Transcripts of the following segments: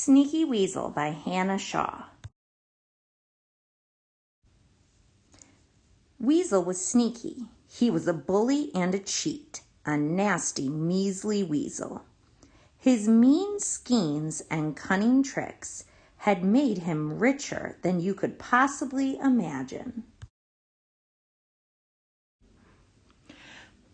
Sneaky Weasel by Hannah Shaw. Weasel was sneaky. He was a bully and a cheat, a nasty, measly weasel. His mean schemes and cunning tricks had made him richer than you could possibly imagine.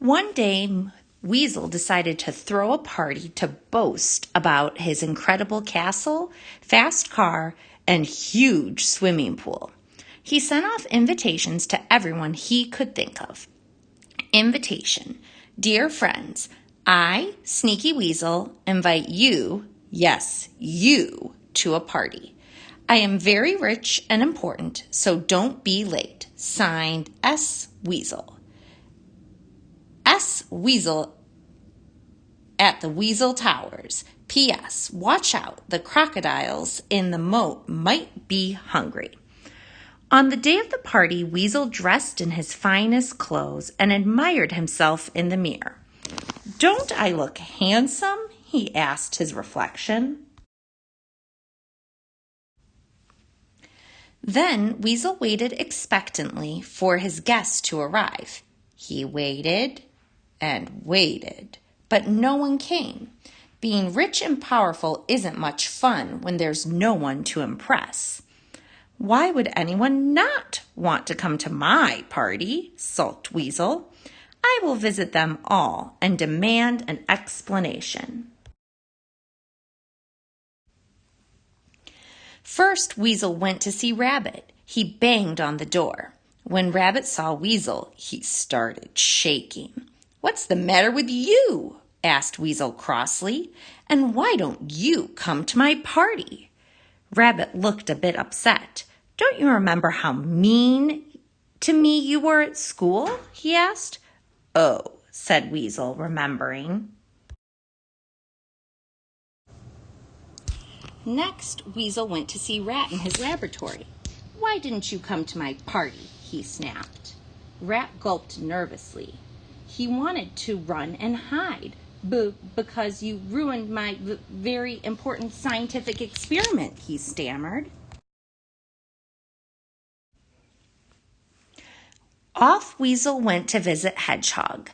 One day, Weasel decided to throw a party to boast about his incredible castle, fast car, and huge swimming pool. He sent off invitations to everyone he could think of. Invitation: Dear friends, I, Sneaky Weasel, invite you, yes, you, to a party. I am very rich and important, so don't be late. Signed, S. Weasel. S. Weasel at the Weasel Towers. P.S. Watch out, the crocodiles in the moat might be hungry. On the day of the party, Weasel dressed in his finest clothes and admired himself in the mirror. Don't I look handsome? He asked his reflection. Then Weasel waited expectantly for his guests to arrive. He waited and waited, but no one came. Being rich and powerful isn't much fun when there's no one to impress. Why would anyone not want to come to my party? Sulked Weasel. I will visit them all and demand an explanation. First, Weasel went to see Rabbit. He banged on the door. When Rabbit saw Weasel, he started shaking. What's the matter with you? Asked Weasel crossly. And why don't you come to my party? Rabbit looked a bit upset. Don't you remember how mean to me you were at school? He asked. Oh, said Weasel, remembering. Next, Weasel went to see Rat in his laboratory. Why didn't you come to my party? He snapped. Rat gulped nervously. He wanted to run and hide, because you ruined my very important scientific experiment, he stammered. Off Weasel went to visit Hedgehog,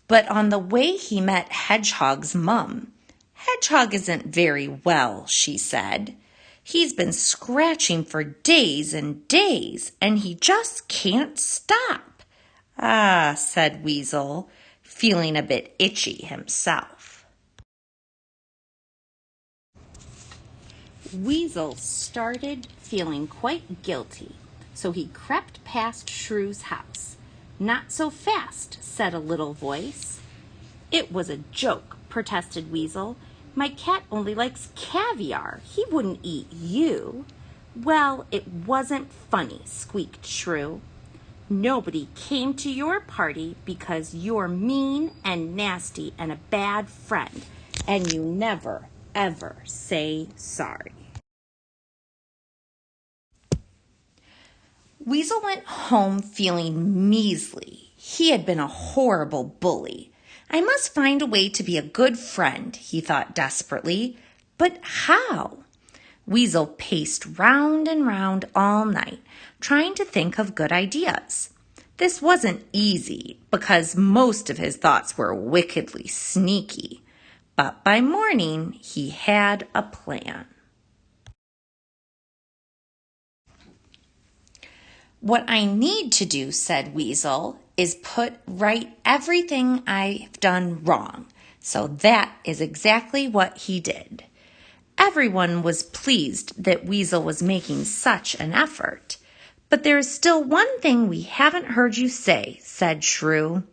but on the way he met Hedgehog's mum. Hedgehog isn't very well, she said. He's been scratching for days and days, and he just can't stop. Ah, said Weasel, feeling a bit itchy himself. Weasel started feeling quite guilty, so he crept past Shrew's house. Not so fast, said a little voice. It was a joke, protested Weasel. My cat only likes caviar. He wouldn't eat you. Well, it wasn't funny, squeaked Shrew. Nobody came to your party because you're mean and nasty and a bad friend, and you never, ever say sorry. Weasel went home feeling measly. He had been a horrible bully. I must find a way to be a good friend, he thought desperately. But how? Weasel paced round and round all night, trying to think of good ideas. This wasn't easy, because most of his thoughts were wickedly sneaky. But by morning, he had a plan. What I need to do, said Weasel, is put right everything I've done wrong. So that is exactly what he did. Everyone was pleased that Weasel was making such an effort. But there is still one thing we haven't heard you say, said Shrew.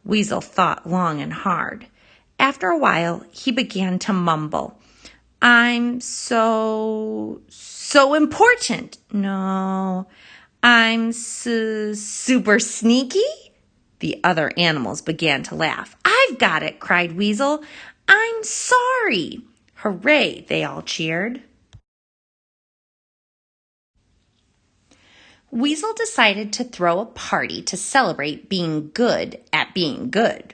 Weasel thought long and hard. After a while, he began to mumble. I'm so important. No, I'm super sneaky. The other animals began to laugh. I've got it, cried Weasel. I'm sorry. Hooray, they all cheered. Weasel decided to throw a party to celebrate being good at being good.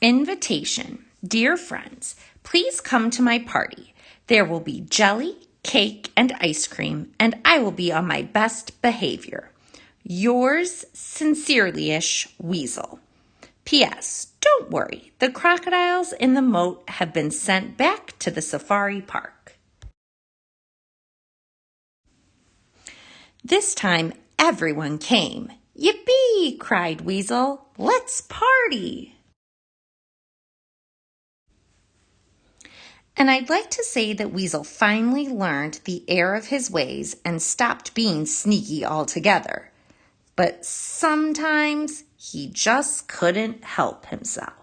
Invitation. Dear friends, please come to my party. There will be jelly, cake, and ice cream, and I will be on my best behavior. Yours sincerely-ish, Weasel. P.S. Don't worry, the crocodiles in the moat have been sent back to the safari park. This time, everyone came. Yippee! Cried Weasel. Let's party! And I'd like to say that Weasel finally learned the error of his ways and stopped being sneaky altogether. But sometimes he just couldn't help himself.